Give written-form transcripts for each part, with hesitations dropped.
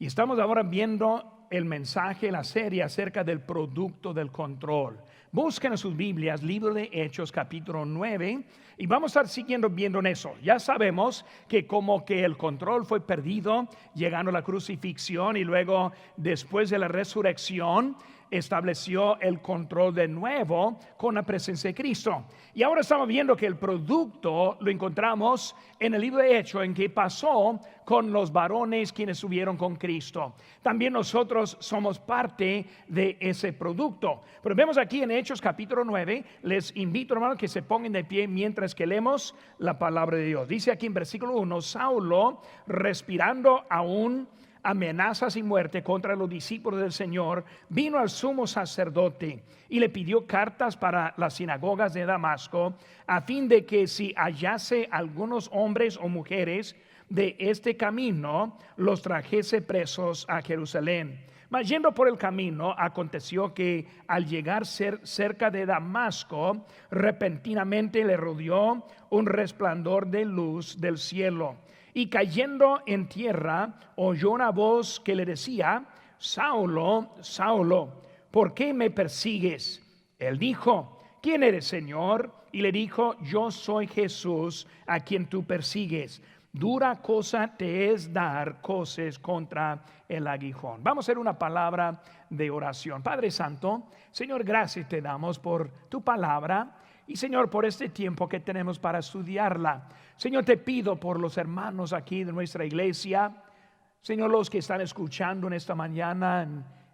Y estamos ahora viendo el mensaje, la serie acerca del producto del control. Busquen en sus Biblias, libro de Hechos, capítulo 9, y vamos a estar siguiendo viendo en eso. Ya sabemos que como que el control fue perdido llegando a la crucifixión, y luego después de la resurrección estableció el control de nuevo con la presencia de Cristo. Y ahora estamos viendo que el producto lo encontramos en el libro de Hechos, en que pasó con los varones quienes subieron con Cristo. También nosotros somos parte de ese producto. Pero vemos aquí en Hechos capítulo 9, les invito, hermanos, que se pongan de pie mientras que leemos la palabra de Dios. Dice aquí en versículo 1, Saulo, respirando aún amenazas y muerte contra los discípulos del Señor, vino al sumo sacerdote y le pidió cartas para las sinagogas de Damasco, a fin de que si hallase algunos hombres o mujeres de este camino, los trajese presos a Jerusalén. Mas yendo por el camino, aconteció que al llegar cerca de Damasco, repentinamente le rodeó un resplandor de luz del cielo. Y cayendo en tierra, oyó una voz que le decía: Saulo, Saulo, ¿por qué me persigues? Él dijo: ¿quién eres, Señor? Y le dijo: yo soy Jesús, a quien tú persigues. Dura cosa te es dar coces contra el aguijón. Vamos a hacer una palabra de oración. Padre Santo, Señor, gracias te damos por tu palabra. Y Señor, por este tiempo que tenemos para estudiarla. Señor, te pido por los hermanos aquí de nuestra iglesia, Señor, los que están escuchando en esta mañana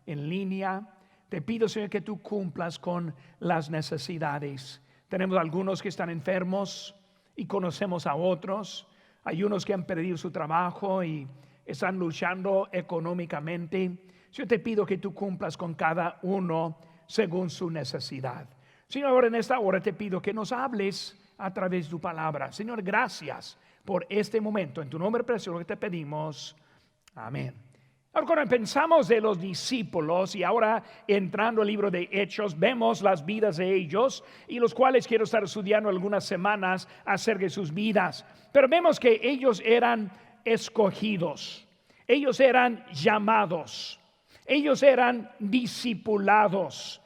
en línea. Te pido, Señor, que tú cumplas con las necesidades. Tenemos algunos que están enfermos y conocemos a otros. Hay unos que han perdido su trabajo y están luchando económicamente. Yo te pido que tú cumplas con cada uno según su necesidad. Señor, ahora en esta hora te pido que nos hables a través de tu palabra. Señor, gracias por este momento. En tu nombre precioso que te pedimos. Amén. Ahora, cuando pensamos de los discípulos y ahora entrando al libro de Hechos, vemos las vidas de ellos, y los cuales quiero estar estudiando algunas semanas acerca de sus vidas. Pero vemos que ellos eran escogidos, ellos eran llamados, ellos eran discipulados,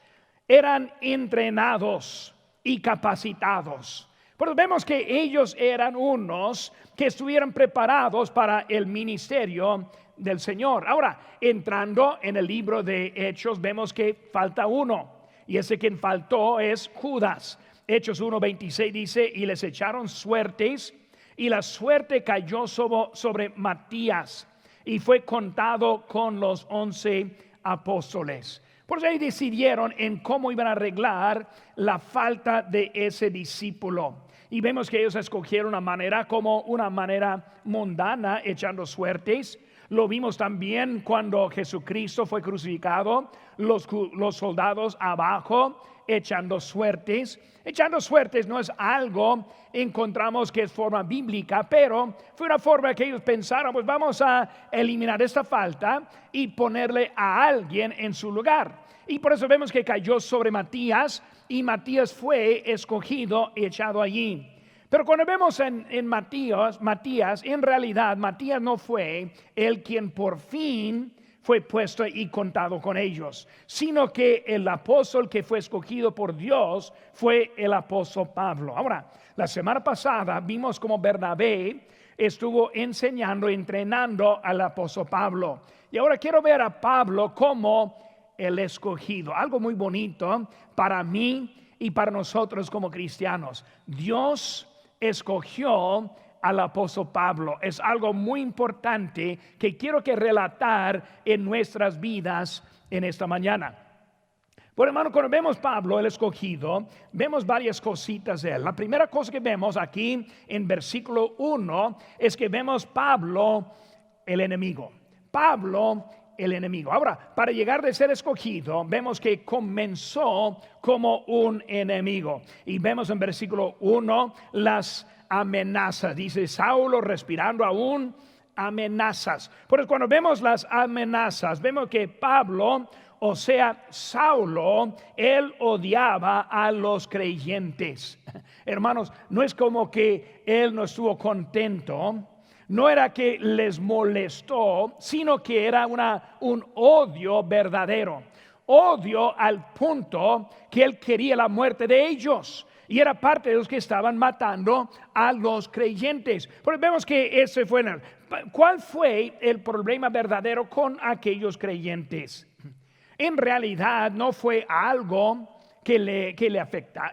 eran entrenados y capacitados. Pero vemos que ellos eran unos que estuvieron preparados para el ministerio del Señor. Ahora, entrando en el libro de Hechos, vemos que falta uno, y ese quien faltó es Judas. Hechos 1:26 dice: y les echaron suertes, y la suerte cayó sobre Matías, y fue contado con los 11 apóstoles. Por eso ahí decidieron en cómo iban a arreglar la falta de ese discípulo. Y vemos que ellos escogieron una manera como una manera mundana, echando suertes. Lo vimos también cuando Jesucristo fue crucificado, los soldados abajo echando suertes. Echando suertes no es algo, encontramos que es forma bíblica, pero fue una forma que ellos pensaron: pues vamos a eliminar esta falta y ponerle a alguien en su lugar. Y por eso vemos que cayó sobre Matías, y Matías fue escogido y echado allí. Pero cuando vemos en Matías, en realidad Matías no fue el quien por fin fue puesto y contado con ellos, sino que el apóstol que fue escogido por Dios fue el apóstol Pablo. Ahora, la semana pasada vimos cómo Bernabé estuvo enseñando, entrenando al apóstol Pablo. Y ahora quiero ver a Pablo como el escogido. Algo muy bonito para mí y para nosotros como cristianos. Dios escogió al apóstol Pablo. Es algo muy importante que quiero que relatar en nuestras vidas en esta mañana. Por hermano, cuando vemos Pablo el escogido, vemos varias cositas de él. La primera cosa que vemos aquí en versículo 1 es que vemos Pablo el enemigo. Pablo el enemigo. Ahora, para llegar de ser escogido, vemos que comenzó como un enemigo. Y vemos en versículo 1 las amenazas. Dice: Saulo, respirando aún amenazas. Por eso cuando vemos las amenazas, vemos que Pablo, o sea, Saulo, él odiaba a los creyentes. Hermanos, no es como que él no estuvo contento. no era que les molestó, sino que era un odio verdadero. Odio al punto que él quería la muerte de ellos. Y era parte de los que estaban matando a los creyentes. Pero vemos que ese fue. ¿Cuál fue el problema verdadero con aquellos creyentes? En realidad no fue algo que le afecta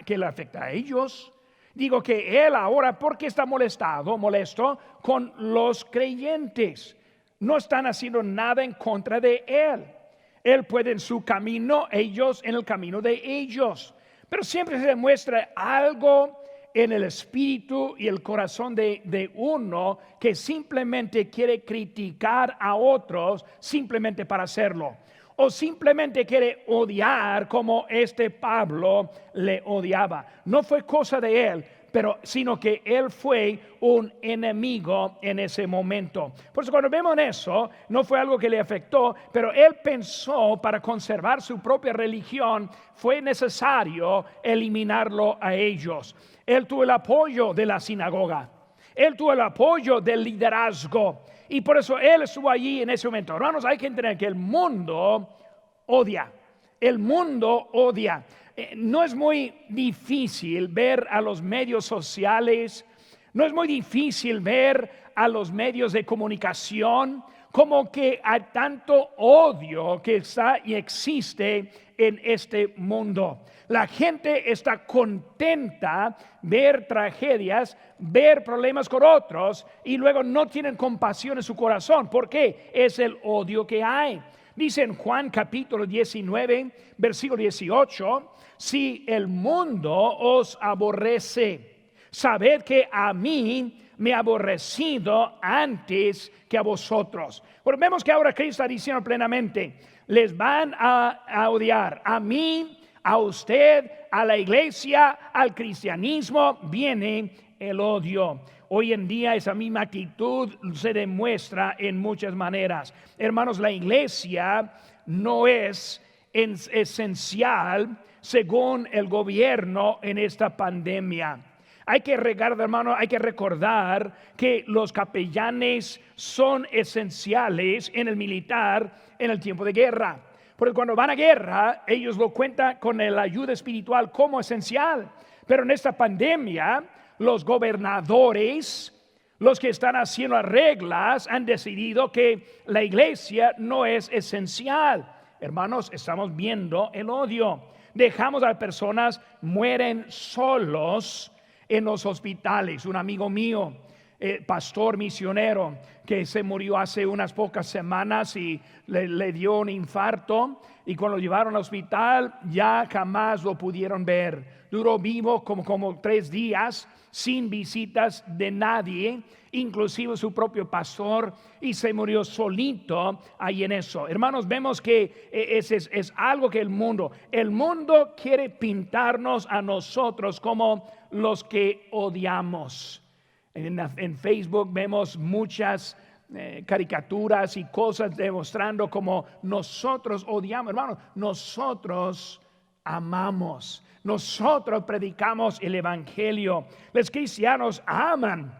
a ellos. Digo que él ahora, ¿por qué está molesto con los creyentes? No están haciendo nada en contra de él. Él puede en su camino, ellos en el camino de ellos. Pero siempre se demuestra algo en el espíritu y el corazón de uno que simplemente quiere criticar a otros simplemente para hacerlo. O simplemente quiere odiar como este Pablo le odiaba. No fue cosa de él, sino que él fue un enemigo en ese momento. Por eso cuando vemos eso, no fue algo que le afectó, pero él pensó para conservar su propia religión, fue necesario eliminarlo a ellos. Él tuvo el apoyo de la sinagoga, él tuvo el apoyo del liderazgo, y por eso él estuvo allí en ese momento. Hermanos, hay que entender que el mundo odia. El mundo odia. No es muy difícil ver a los medios sociales, no es muy difícil ver a los medios de comunicación como que hay tanto odio que está y existe en este mundo. La gente está contenta ver tragedias, ver problemas con otros y luego no tienen compasión en su corazón. ¿Por qué? Es el odio que hay. Dice en Juan capítulo 19, versículo 18, si el mundo os aborrece, sabed que a mí me ha aborrecido antes que a vosotros. Pero vemos que ahora Cristo está diciendo plenamente, les van a odiar a mí, a usted, a la iglesia, al cristianismo, viene el odio. Hoy en día esa misma actitud se demuestra en muchas maneras. Hermanos, la iglesia no es esencial según el gobierno en esta pandemia. Hay que recordar que los capellanes son esenciales en el militar en el tiempo de guerra. Porque cuando van a guerra, ellos lo cuentan con la ayuda espiritual como esencial. Pero en esta pandemia, los gobernadores, los que están haciendo las reglas, han decidido que la iglesia no es esencial. Hermanos, estamos viendo el odio. Dejamos a personas mueren solos en los hospitales. Un amigo mío, pastor misionero, que se murió hace unas pocas semanas y le dio un infarto, y cuando lo llevaron al hospital ya jamás lo pudieron ver. Duró vivo como 3 días sin visitas de nadie, inclusive su propio pastor, y se murió solito ahí en eso. Hermanos, vemos que es algo que el mundo quiere pintarnos a nosotros como los que odiamos. En Facebook vemos muchas caricaturas y cosas demostrando como nosotros odiamos. Hermanos, nosotros amamos. Nosotros predicamos el evangelio. Los cristianos aman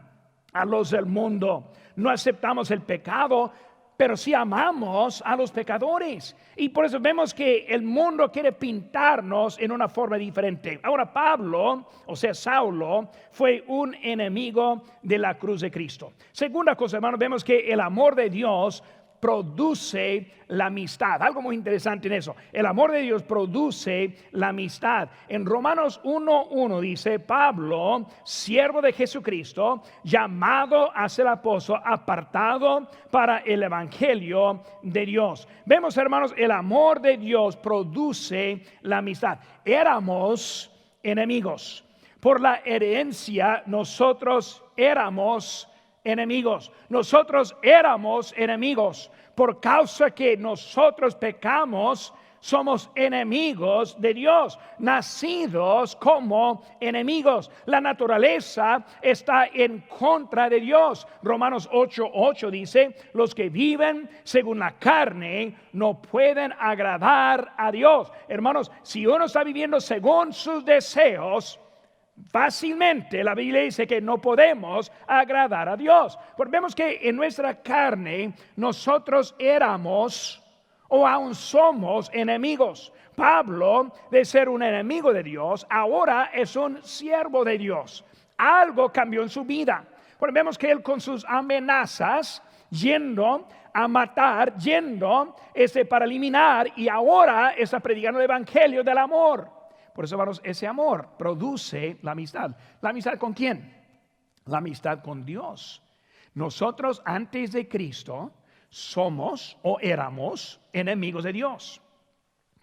a los del mundo. No aceptamos el pecado, pero sí amamos a los pecadores. Y por eso vemos que el mundo quiere pintarnos en una forma diferente. Ahora Pablo, o sea Saulo, fue un enemigo de la cruz de Cristo. Segunda cosa, hermanos, vemos que el amor de Dios produce la amistad. Algo muy interesante en eso. El amor de Dios produce la amistad. En Romanos 1:1 dice, Pablo, siervo de Jesucristo, llamado a ser apóstol, apartado para el evangelio de Dios. Vemos, hermanos, el amor de Dios produce la amistad. Éramos enemigos. Por la herencia nosotros éramos enemigos. Nosotros éramos enemigos. Por causa que nosotros pecamos, somos enemigos de Dios, nacidos como enemigos. La naturaleza está en contra de Dios. Romanos 8:8 dice, los que viven según la carne no pueden agradar a Dios. Hermanos, si uno está viviendo según sus deseos, Fácilmente la Biblia dice que no podemos agradar a Dios. Porque vemos que en nuestra carne nosotros éramos o aún somos enemigos. Pablo, de ser un enemigo de Dios, ahora es un siervo de Dios. Algo cambió en su vida. Porque vemos que él con sus amenazas, yendo a matar, yendo para eliminar, y ahora está predicando el evangelio del amor. Por eso, hermanos, ese amor produce la amistad. ¿La amistad con quién? La amistad con Dios. Nosotros antes de Cristo somos o éramos enemigos de Dios.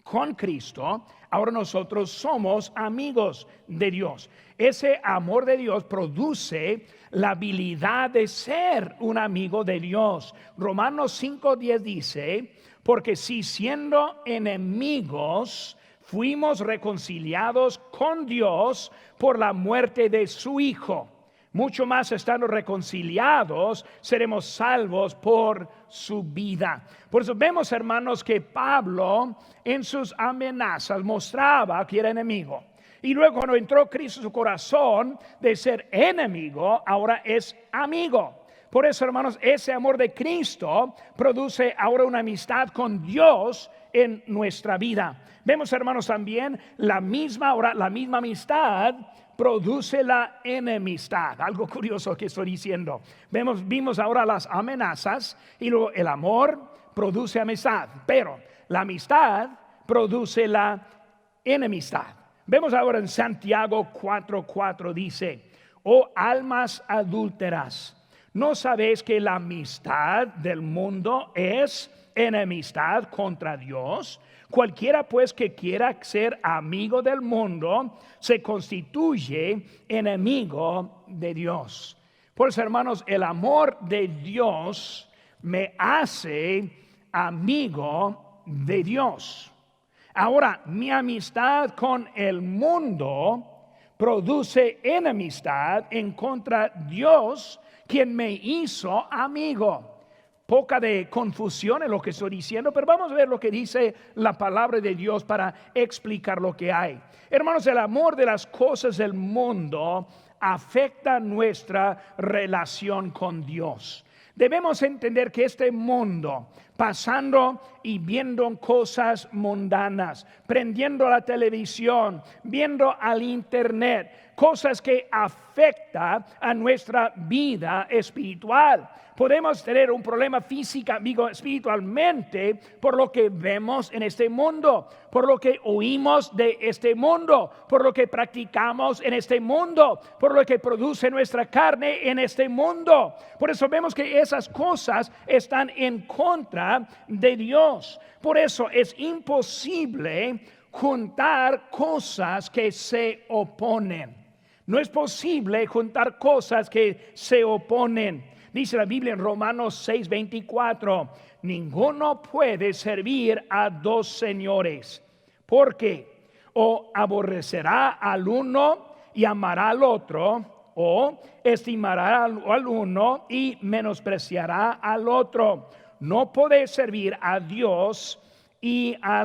Con Cristo, ahora nosotros somos amigos de Dios. Ese amor de Dios produce la habilidad de ser un amigo de Dios. Romanos 5:10 dice, porque si siendo enemigos fuimos reconciliados con Dios por la muerte de su Hijo, mucho más estando reconciliados, seremos salvos por su vida. Por eso vemos, hermanos, que Pablo en sus amenazas mostraba que era enemigo. Y luego cuando entró Cristo en su corazón, de ser enemigo, ahora es amigo. Por eso, hermanos, ese amor de Cristo produce ahora una amistad con Dios en nuestra vida. Vemos, hermanos, también la misma amistad produce la enemistad. Algo curioso que estoy diciendo. Vimos ahora las amenazas y luego el amor produce amistad, pero la amistad produce la enemistad. Vemos ahora en Santiago 4:4 dice, oh almas adúlteras, ¿no sabéis que la amistad del mundo es enemistad contra Dios? Cualquiera pues que quiera ser amigo del mundo se constituye enemigo de Dios. Por eso, hermanos, el amor de Dios me hace amigo de Dios. Ahora, mi amistad con el mundo produce enemistad en contra de Dios, quien me hizo amigo. Poca de confusión en lo que estoy diciendo, pero vamos a ver lo que dice la palabra de Dios para explicar lo que hay. Hermanos, el amor de las cosas del mundo afecta nuestra relación con Dios. Debemos entender que este mundo, pasando y viendo cosas mundanas, prendiendo la televisión, viendo al internet, cosas que afectan a nuestra vida espiritual. Podemos tener un problema espiritualmente por lo que vemos en este mundo, por lo que oímos de este mundo, por lo que practicamos en este mundo, por lo que produce nuestra carne en este mundo. Por eso vemos que esas cosas están en contra de Dios. Por eso es imposible juntar cosas que se oponen. No es posible juntar cosas que se oponen. Dice la Biblia en Romanos 6:24, ninguno puede servir a dos señores, porque o aborrecerá al uno y amará al otro, o estimará al uno y menospreciará al otro. No podéis servir a Dios y a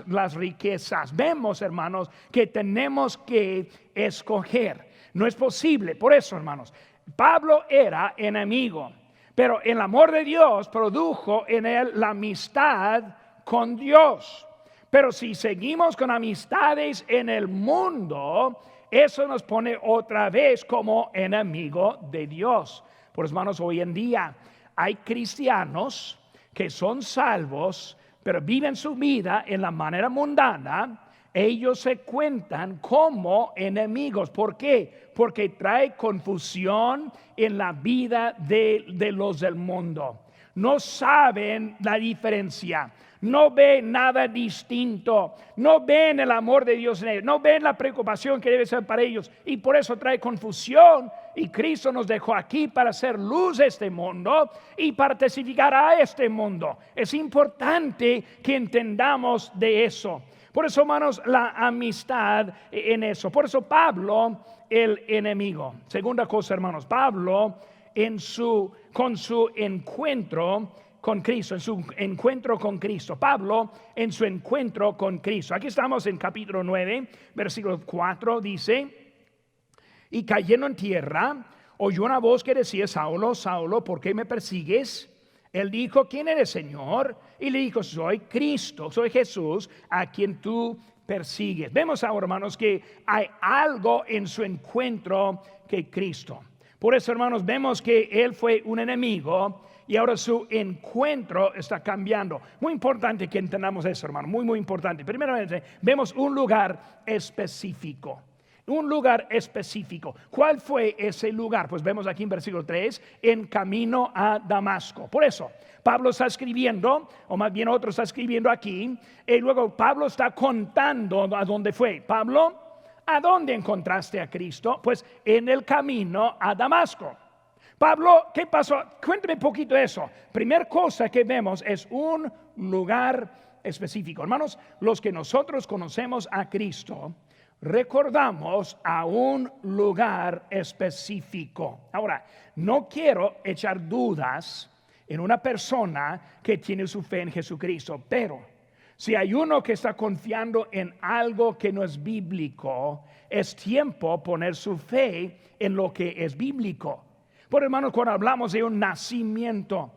las riquezas. Vemos, hermanos, que tenemos que escoger. No es posible. Por eso, hermanos, Pablo era enemigo, pero el amor de Dios produjo en él la amistad con Dios. Pero si seguimos con amistades en el mundo, eso nos pone otra vez como enemigo de Dios. Por eso, hermanos, hoy en día hay cristianos que son salvos, pero viven su vida en la manera mundana. Ellos se cuentan como enemigos. ¿Por qué? Porque trae confusión en la vida de los del mundo. No saben la diferencia. No ven nada distinto. No ven el amor de Dios en ellos. No ven la preocupación que debe ser para ellos. Y por eso trae confusión. Y Cristo nos dejó aquí para hacer luz a este mundo y para testificar a este mundo. Es importante que entendamos de eso. Por eso, hermanos, la amistad en eso. Por eso Pablo, el enemigo. Segunda cosa, hermanos, Pablo con su encuentro con Cristo, en su encuentro con Cristo. Pablo en su encuentro con Cristo. Aquí estamos en capítulo 9, versículo 4, dice, Y cayendo en tierra, oyó una voz que decía: Saulo, Saulo, ¿por qué me persigues? Él dijo: ¿quién eres, Señor? Y le dijo: soy Cristo, soy Jesús, a quien tú persigues. Vemos ahora, hermanos, que hay algo en su encuentro que Cristo. Por eso, hermanos, vemos que él fue un enemigo y ahora su encuentro está cambiando. Muy importante que entendamos eso, hermano, muy importante. Primeramente, vemos un lugar específico. Un lugar específico. ¿Cuál fue ese lugar? Pues vemos aquí en versículo 3, en camino a Damasco. Por eso, Pablo está escribiendo, o más bien otro está escribiendo aquí, y luego Pablo está contando a dónde fue. Pablo, ¿a dónde encontraste a Cristo? Pues en el camino a Damasco. Pablo, ¿qué pasó? Cuéntame un poquito de eso. Primera cosa que vemos es un lugar específico. Hermanos, los que nosotros conocemos a Cristo, recordamos a un lugar específico. Ahora, no quiero echar dudas en una persona que tiene su fe en Jesucristo, pero si hay uno que está confiando en algo que no es bíblico, es tiempo poner su fe en lo que es bíblico. Por hermanos, cuando hablamos de un nacimiento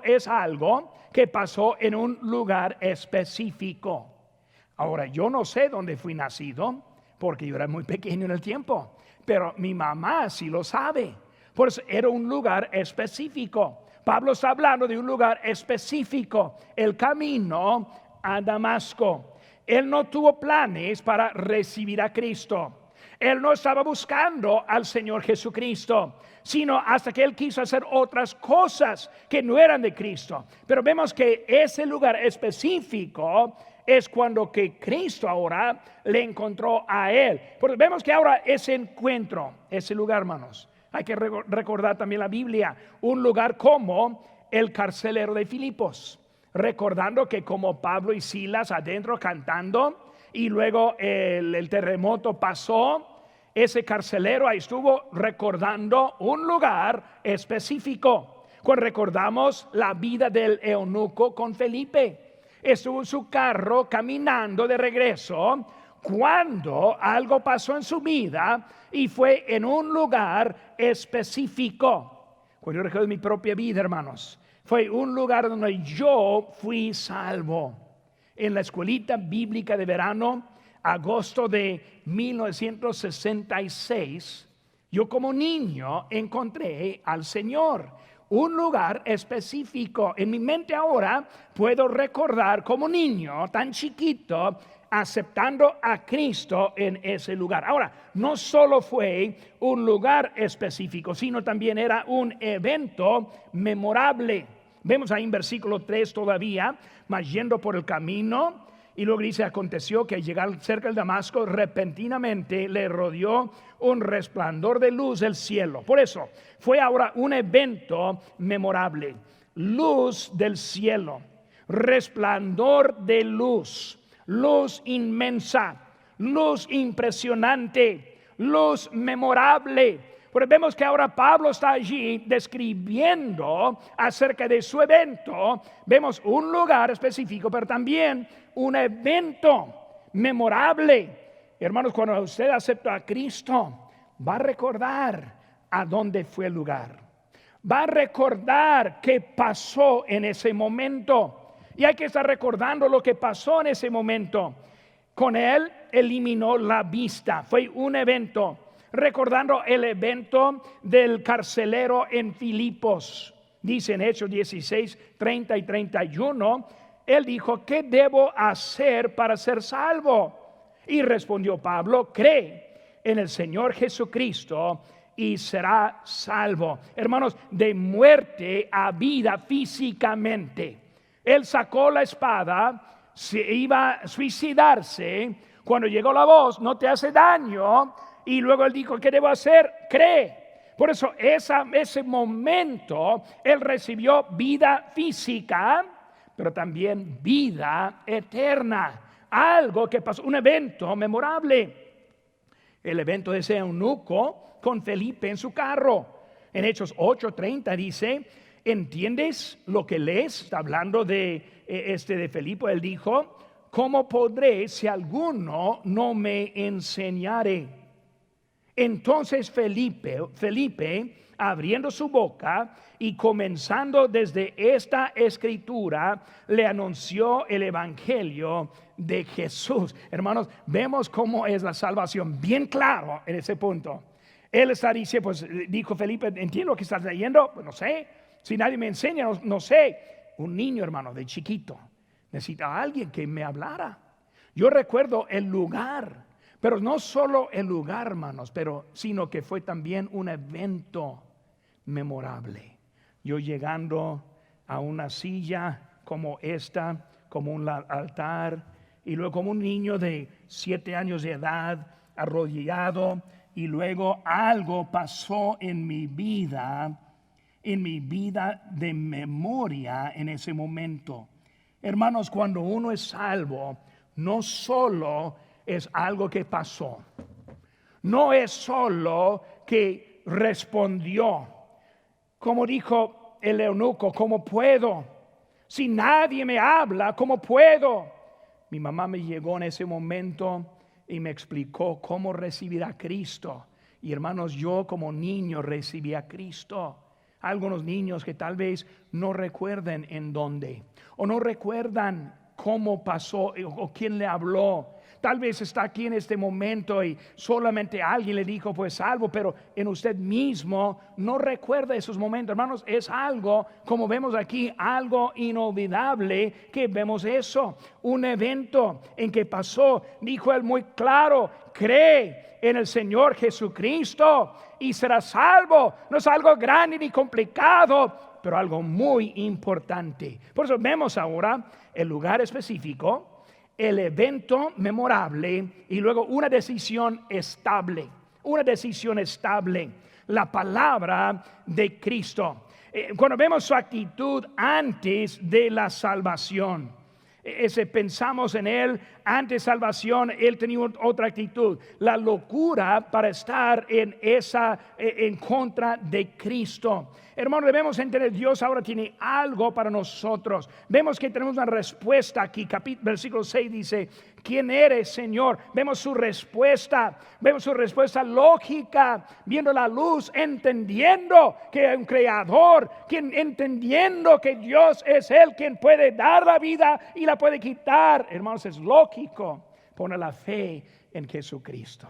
es algo que pasó en un lugar específico. Ahora, yo no sé dónde fui nacido, porque yo era muy pequeño en el tiempo, pero mi mamá sí lo sabe. Por eso era un lugar específico. Pablo está hablando de un lugar específico, el camino a Damasco. Él no tuvo planes para recibir a Cristo. Él no estaba buscando al Señor Jesucristo, sino hasta que él quiso hacer otras cosas que no eran de Cristo. Pero vemos que ese lugar específico es cuando que Cristo ahora le encontró a él. Porque vemos que ahora ese encuentro, ese lugar, hermanos, hay que recordar también la Biblia, un lugar como el carcelero de Filipos, recordando que como Pablo y Silas adentro cantando y luego el terremoto pasó, ese carcelero ahí estuvo recordando un lugar específico. Cuando recordamos la vida del eunuco con Felipe, estuvo en su carro caminando de regreso cuando algo pasó en su vida y fue en un lugar específico. Cuando yo recuerdo mi propia vida, hermanos, fue un lugar donde yo fui salvo. En la escuelita bíblica de verano, agosto de 1966, yo como niño encontré al Señor. Un lugar específico. En mi mente ahora puedo recordar como niño tan chiquito aceptando a Cristo en ese lugar. Ahora, no solo fue un lugar específico, sino también era un evento memorable. Vemos ahí en versículo 3 todavía, mas yendo por el camino, y luego dice: aconteció que al llegar cerca de Damasco, repentinamente le rodeó un resplandor de luz del cielo. Por eso fue ahora un evento memorable. Luz del cielo, resplandor de luz, luz inmensa, luz impresionante, luz memorable. Porque vemos que ahora Pablo está allí describiendo acerca de su evento. Vemos un lugar específico, pero también un evento memorable. Hermanos, cuando usted acepta a Cristo, va a recordar a dónde fue el lugar. Va a recordar qué pasó en ese momento. Y hay que estar recordando lo que pasó en ese momento. Con él eliminó la vista. Fue un evento. Recordando el evento del carcelero en Filipos. Dice en Hechos 16, 30 y 31, él dijo: ¿qué debo hacer para ser salvo? Y respondió Pablo: cree en el Señor Jesucristo y será salvo. Hermanos, de muerte a vida físicamente. Él sacó la espada, se iba a suicidarse. Cuando llegó la voz: no te hace daño. Y luego él dijo: ¿qué debo hacer? Cree. Por eso ese momento él recibió vida física, pero también vida eterna. Algo que pasó, un evento memorable. El evento de ese eunuco con Felipe en su carro. En Hechos 8:30 dice: ¿entiendes lo que lees? Está hablando de Felipe. Él dijo: ¿cómo podré si alguno no me enseñare? Entonces Felipe, abriendo su boca y comenzando desde esta escritura, le anunció el evangelio de Jesús. Hermanos, vemos cómo es la salvación, bien claro en ese punto. Él está diciendo, pues dijo Felipe, entiendo lo que estás leyendo, pues no sé, si nadie me enseña, no sé. Un niño, hermano, de chiquito, necesita a alguien que me hablara. Yo recuerdo el lugar, pero no solo el lugar, hermanos, sino que fue también un evento memorable. Yo llegando a una silla como esta, como un altar, y luego como un niño de 7 años de edad, arrodillado, y luego algo pasó en mi vida de memoria en ese momento. Hermanos, cuando uno es salvo, no solo es algo que pasó, no es solo que respondió, como dijo el eunuco, ¿cómo puedo? Si nadie me habla, ¿cómo puedo? Mi mamá me llegó en ese momento y me explicó cómo recibir a Cristo. Y hermanos, yo como niño recibí a Cristo. Algunos niños que tal vez no recuerden en dónde, o no recuerdan cómo pasó o quién le habló. Tal vez está aquí en este momento y solamente alguien le dijo pues salvo, pero en usted mismo no recuerda esos momentos. Hermanos, es algo, como vemos aquí, algo inolvidable que vemos eso. Un evento en que pasó, dijo él muy claro, cree en el Señor Jesucristo y serás salvo. No es algo grande ni complicado, pero algo muy importante. Por eso vemos ahora el lugar específico, el evento memorable y luego una decisión estable. Una decisión estable. La palabra de Cristo. Cuando vemos su actitud antes de la salvación, pensamos en él antes salvación, él tenía otra actitud, la locura para estar en contra de Cristo. Hermano, debemos entender, Dios ahora tiene algo para nosotros. Vemos que tenemos una respuesta aquí. Versículo 6 dice, ¿quién eres, Señor? Vemos su respuesta lógica, viendo la luz, entendiendo que hay un creador, entendiendo que Dios es Él quien puede dar la vida y la puede quitar. Hermanos, es lógico poner la fe en Jesucristo,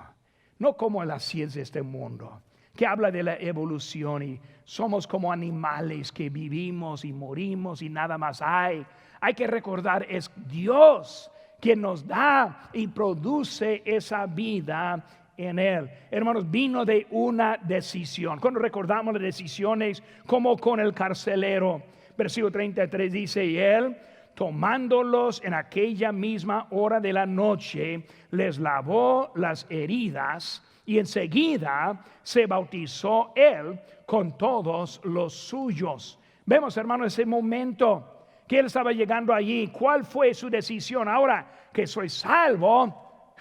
no como en la ciencia de este mundo, que habla de la evolución y somos como animales que vivimos y morimos y nada más hay. Hay que recordar, es Dios quien nos da y produce esa vida en Él. Hermanos, vino de una decisión. Cuando recordamos las decisiones, como con el carcelero, versículo 33 dice, y Él, tomándolos en aquella misma hora de la noche, les lavó las heridas y enseguida se bautizó él con todos los suyos. Vemos, hermanos, ese momento que él estaba llegando allí. ¿Cuál fue su decisión? Ahora que soy salvo,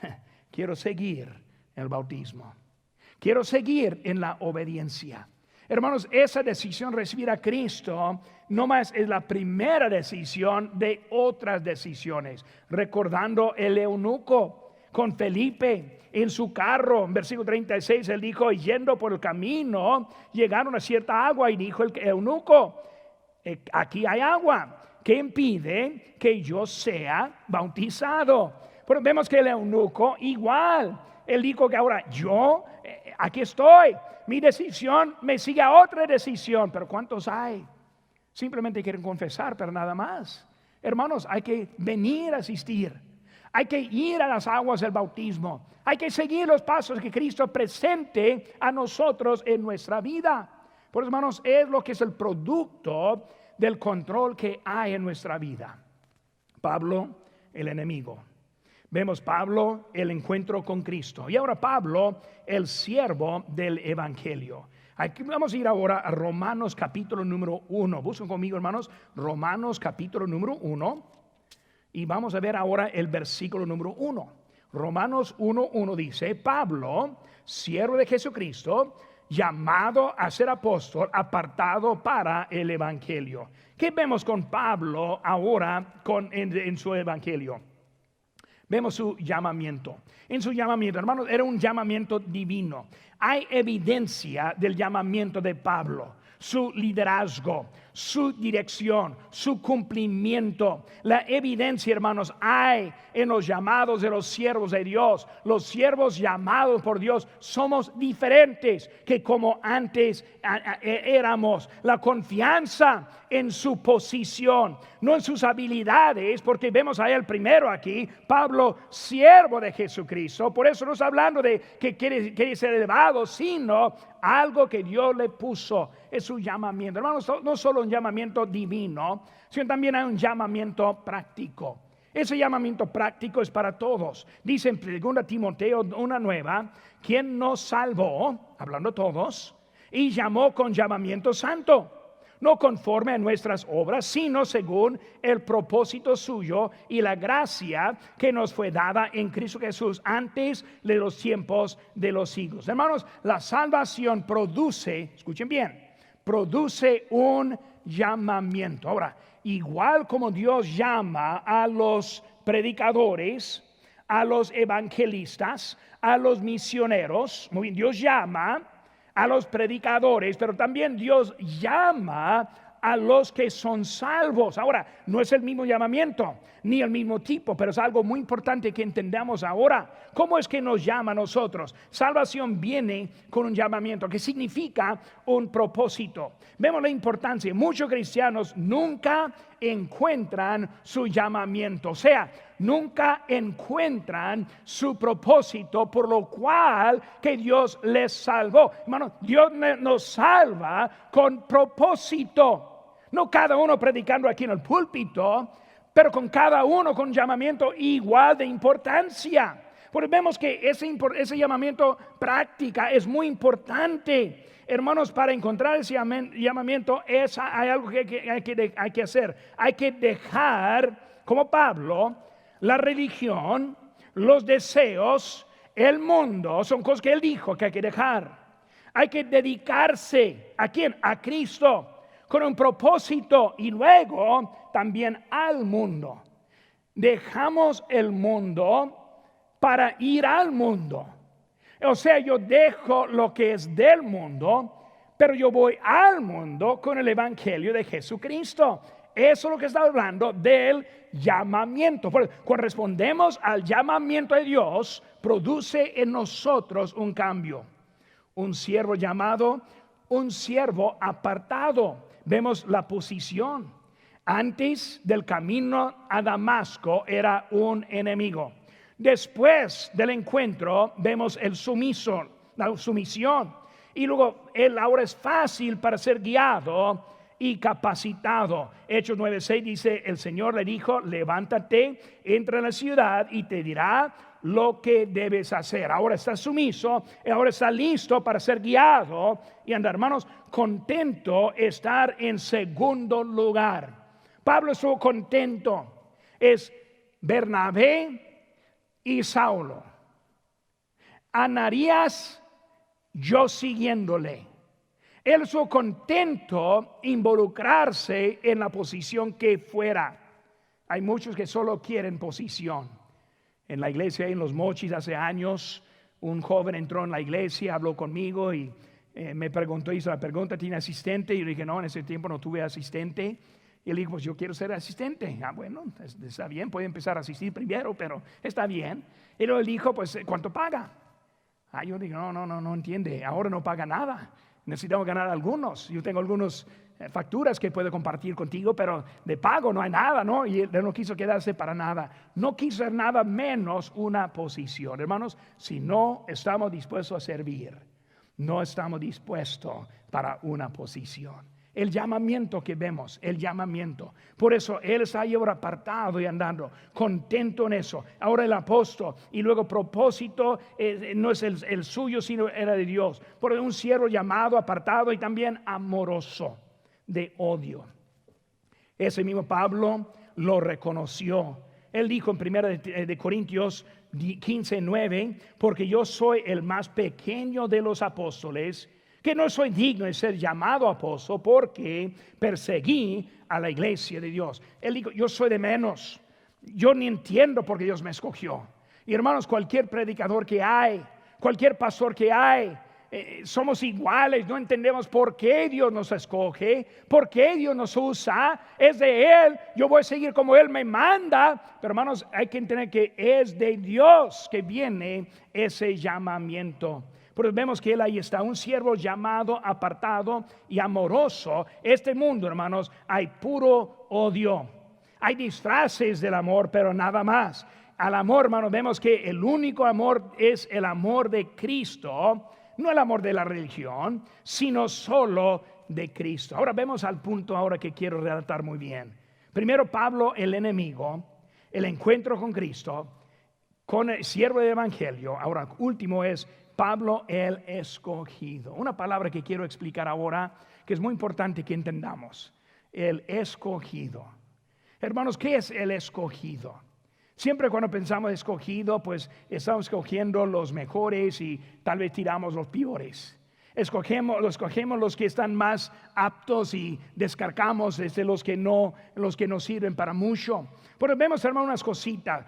quiero seguir en el bautismo, quiero seguir en la obediencia. Hermanos, esa decisión, recibir a Cristo, no más es la primera decisión de otras decisiones. Recordando el eunuco con Felipe en su carro, en versículo 36, él dijo, yendo por el camino, llegaron a cierta agua y dijo el eunuco, aquí hay agua, ¿qué impide que yo sea bautizado? Pero vemos que el eunuco igual, él dijo que ahora yo, aquí estoy, mi decisión me sigue a otra decisión, pero ¿cuántos hay? Simplemente quieren confesar, pero nada más. Hermanos, hay que venir a asistir. Hay que ir a las aguas del bautismo. Hay que seguir los pasos que Cristo presente a nosotros en nuestra vida. Por eso, hermanos, es lo que es el producto del control que hay en nuestra vida. Pablo, el enemigo. Vemos Pablo, el encuentro con Cristo. Y ahora Pablo, el siervo del evangelio. Aquí vamos a ir ahora a Romanos capítulo número 1. Busquen conmigo, hermanos, Romanos capítulo número 1. Y vamos a ver ahora el versículo número 1. Romanos 1:1 dice, Pablo, siervo de Jesucristo, llamado a ser apóstol, apartado para el evangelio. ¿Qué vemos con Pablo ahora en su evangelio? vemos su llamamiento. En su llamamiento, hermanos, era un llamamiento divino. Hay evidencia del llamamiento de Pablo, su liderazgo, su dirección, su cumplimiento. La evidencia, hermanos, hay en los llamados de los siervos de Dios. Los siervos llamados por Dios somos diferentes que como antes éramos. La confianza en su posición, no en sus habilidades, porque vemos a él primero aquí, Pablo, siervo de Jesucristo. Por eso no está hablando de que quiere ser elevado, sino algo que Dios le puso, es su llamamiento. Hermanos, no solo un llamamiento divino, sino también hay un llamamiento práctico. Ese llamamiento práctico es para todos. Dice en 2 Timoteo 1:9, quien nos salvó, hablando todos, y llamó con llamamiento santo, no conforme a nuestras obras, sino según el propósito suyo y la gracia que nos fue dada en Cristo Jesús antes de los tiempos de los siglos. Hermanos, la salvación produce, escuchen bien, produce un llamamiento. Ahora, igual como Dios llama a los predicadores, a los evangelistas, a los misioneros, muy bien, Dios llama a los predicadores, pero también Dios llama a los que son salvos. Ahora, no es el mismo llamamiento, ni el mismo tipo, pero es algo muy importante que entendamos ahora. ¿Cómo es que nos llama a nosotros? Salvación viene con un llamamiento, que significa un propósito. Vemos la importancia. Muchos cristianos nunca encuentran su llamamiento, o sea, nunca encuentran su propósito por lo cual que Dios les salvó. Hermano, Dios nos salva con propósito. No cada uno predicando aquí en el púlpito, pero con cada uno con llamamiento igual de importancia. Porque vemos que ese llamamiento práctica es muy importante. Hermanos, para encontrar ese llamamiento hay algo que hay que hacer. Hay que dejar, como Pablo, la religión, los deseos, el mundo, son cosas que él dijo que hay que dejar. Hay que dedicarse, ¿a quién? A Cristo, con un propósito, y luego también al mundo. Dejamos el mundo para ir al mundo. O sea, yo dejo lo que es del mundo, pero yo voy al mundo con el evangelio de Jesucristo. Eso es lo que está hablando del llamamiento. Cuando respondemos al llamamiento de Dios, produce en nosotros un cambio. Un siervo llamado, un siervo apartado. Vemos la posición. Antes del camino a Damasco era un enemigo. Después del encuentro vemos el sumiso, la sumisión. Y luego él ahora es fácil para ser guiado y capacitado. Hechos 9:6 dice, el Señor le dijo, levántate, entra en la ciudad y te dirá lo que debes hacer. Ahora está sumiso, ahora está listo para ser guiado y andar. Hermanos, contento estar en segundo lugar. Pablo estuvo contento. Es Bernabé y Saulo. Ananías, yo siguiéndole. Él estuvo contento involucrarse en la posición que fuera. Hay muchos que solo quieren posición. En la iglesia en Los Mochis hace años, un joven entró en la iglesia, habló conmigo y me preguntó, hizo la pregunta, ¿tiene asistente? Y yo dije, no, en ese tiempo no tuve asistente. Y él dijo, pues yo quiero ser asistente. Bueno, está bien, puede empezar a asistir primero, pero está bien. Y luego él dijo, pues, ¿cuánto paga? Yo digo, no entiende, ahora no paga nada. Necesitamos ganar algunos. Yo tengo algunas facturas que puedo compartir contigo, pero de pago no hay nada, ¿no? Y él no quiso quedarse para nada. No quiso ser nada menos una posición. Hermanos, si no estamos dispuestos a servir, no estamos dispuestos para una posición. El llamamiento que vemos, el llamamiento. Por eso él está ahí ahora apartado y andando, contento en eso. Ahora el apóstol y luego propósito no es el suyo, sino era de Dios. Por un siervo llamado, apartado y también amoroso, de odio. Ese mismo Pablo lo reconoció. Él dijo en 1 de Corintios 15:9, porque yo soy el más pequeño de los apóstoles, que no soy digno de ser llamado apóstol porque perseguí a la iglesia de Dios. Él dijo, yo soy de menos. yo ni entiendo por qué Dios me escogió. Y hermanos, cualquier predicador que hay, cualquier pastor que hay, somos iguales, no entendemos por qué Dios nos escoge, por qué Dios nos usa, es de Él, yo voy a seguir como Él me manda, pero hermanos, hay que entender que es de Dios que viene ese llamamiento. Pero vemos que Él ahí está, un siervo llamado, apartado y amoroso. Este mundo, hermanos, hay puro odio, hay disfraces del amor, pero nada más. Al amor, hermanos, vemos que el único amor es el amor de Cristo, no el amor de la religión, sino solo de Cristo. Ahora vemos al punto ahora que quiero relatar muy bien. Primero Pablo, el enemigo, el encuentro con Cristo, con el siervo del evangelio. Ahora último es Pablo el escogido. Una palabra que quiero explicar ahora, que es muy importante que entendamos. El escogido. Hermanos, ¿qué es el escogido? Siempre cuando pensamos escogido, pues estamos escogiendo los mejores y tal vez tiramos los peores. Escogemos los que están más aptos y descargamos desde los que no sirven para mucho. Pero vemos, hermano, unas cositas.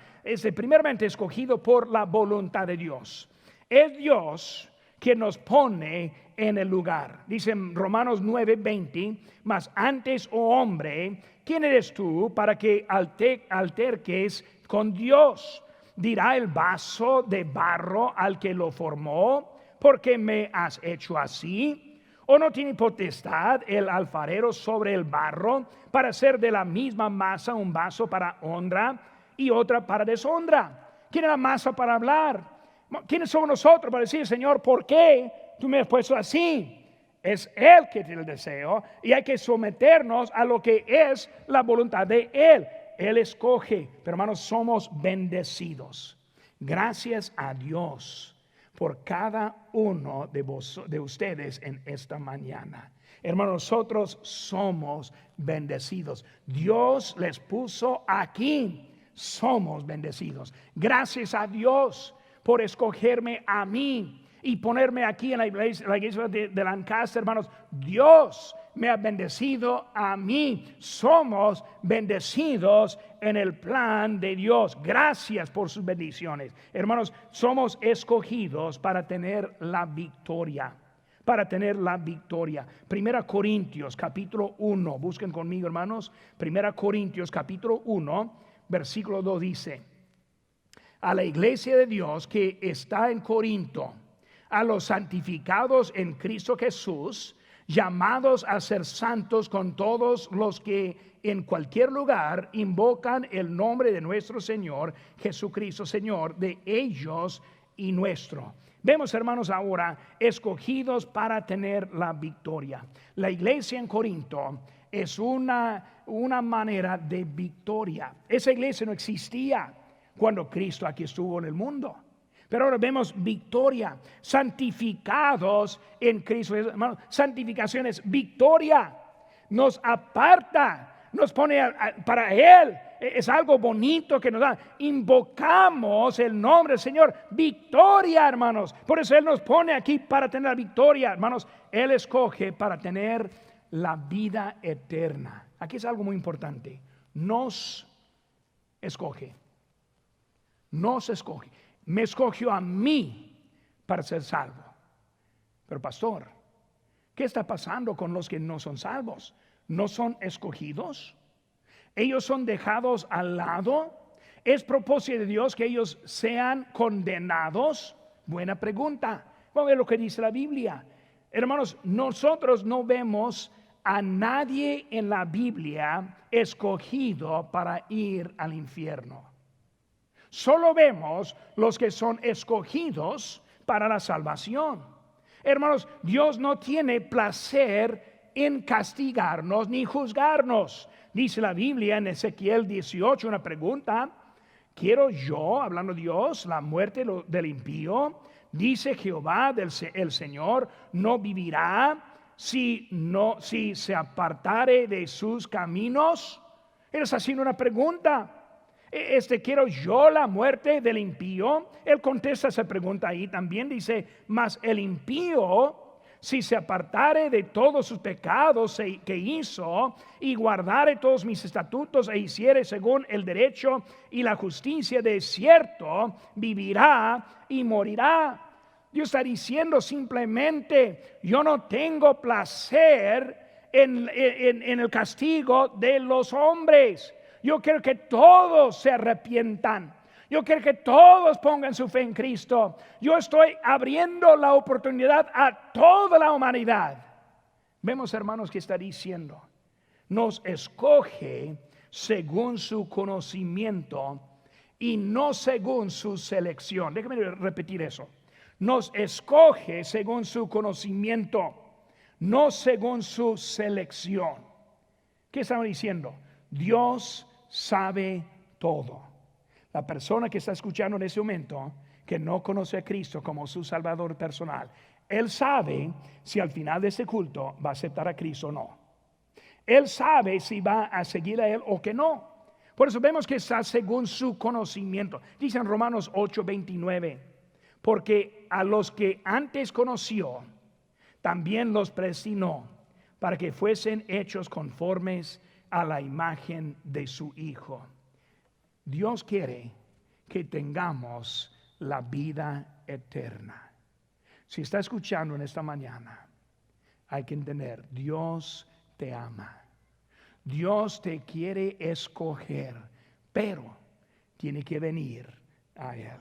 Primeramente escogido por la voluntad de Dios. Es Dios quien nos pone en el lugar. Dice en Romanos 9:20, mas antes, oh hombre, ¿quién eres tú para que alterques con Dios? Dirá el vaso de barro al que lo formó, ¿por qué me has hecho así? ¿O no tiene potestad el alfarero sobre el barro para hacer de la misma masa un vaso para honra y otra para deshonra? ¿Quién es la masa para hablar? ¿Quiénes somos nosotros para decir, Señor, por qué tú me has puesto así? Es Él que tiene el deseo y hay que someternos a lo que es la voluntad de Él. Él escoge, pero hermanos, somos bendecidos. Gracias a Dios por cada uno de ustedes en esta mañana. Hermanos, nosotros somos bendecidos. Dios les puso aquí. Somos bendecidos. Gracias a Dios por escogerme a mí y ponerme aquí en la iglesia de Lancaster, hermanos. Dios me ha bendecido a mí. Somos bendecidos en el plan de Dios. Gracias por sus bendiciones. Hermanos, somos escogidos para tener la victoria. Para tener la victoria. 1 Corintios capítulo 1. Busquen conmigo, hermanos. 1 Corintios capítulo 1, versículo 2 dice: a la iglesia de Dios que está en Corinto, a los santificados en Cristo Jesús, llamados a ser santos con todos los que en cualquier lugar invocan el nombre de nuestro Señor Jesucristo, Señor de ellos y nuestro. Vemos, hermanos, ahora escogidos para tener la victoria. La iglesia en Corinto es una manera de victoria. Esa iglesia no existía cuando Cristo aquí estuvo en el mundo, pero ahora vemos victoria, santificados en Cristo. Hermano, santificación es victoria, nos aparta, nos pone para Él. Es algo bonito que nos da. Invocamos el nombre del Señor, victoria, hermanos. Por eso Él nos pone aquí para tener la victoria, hermanos. Él escoge para tener la vida eterna. Aquí es algo muy importante. Nos escoge. Nos escoge. Me escogió a mí para ser salvo. Pero pastor, ¿qué está pasando con los que no son salvos? ¿No son escogidos? ¿Ellos son dejados al lado? ¿Es propósito de Dios que ellos sean condenados? Buena pregunta. Vamos a ver lo que dice la Biblia. Hermanos, nosotros no vemos a nadie en la Biblia escogido para ir al infierno. Solo vemos los que son escogidos para la salvación. Hermanos, Dios no tiene placer en castigarnos ni juzgarnos. Dice la Biblia en Ezequiel 18, una pregunta: ¿quiero yo, hablando Dios, la muerte del impío? Dice Jehová el Señor, no vivirá si se apartare de sus caminos. Él está haciendo una pregunta. ¿Quiero yo la muerte del impío? Él contesta esa pregunta ahí también. Dice: mas el impío si se apartare de todos sus pecados que hizo y guardare todos mis estatutos e hiciere según el derecho y la justicia, de cierto vivirá y morirá. Dios está diciendo simplemente: yo no tengo placer en el castigo de los hombres. Yo quiero que todos se arrepientan. Yo quiero que todos pongan su fe en Cristo. Yo estoy abriendo la oportunidad a toda la humanidad. Vemos, hermanos, que está diciendo: nos escoge según su conocimiento y no según su selección. Déjame repetir eso. Nos escoge según su conocimiento, no según su selección. ¿Qué estamos diciendo? Dios sabe todo. La persona que está escuchando en ese momento, que no conoce a Cristo como su Salvador personal, él sabe si al final de este culto va a aceptar a Cristo o no. Él sabe si va a seguir a Él o que no. Por eso vemos que está según su conocimiento. Dice en Romanos 8:29: porque a los que antes conoció, también los predestinó para que fuesen hechos conformes a la imagen de su Hijo. Dios quiere que tengamos la vida eterna. Si está escuchando en esta mañana, hay que entender: Dios te ama. Dios te quiere escoger, pero tiene que venir a Él.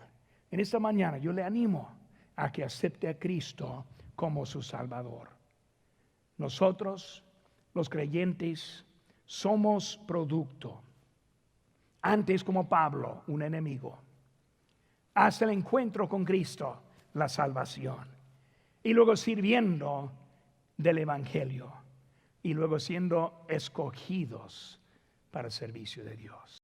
En esta mañana yo le animo a que acepte a Cristo como su Salvador. Nosotros, los creyentes, somos producto. Antes, como Pablo, un enemigo, hasta el encuentro con Cristo, la salvación, y luego sirviendo del Evangelio, y luego siendo escogidos para el servicio de Dios.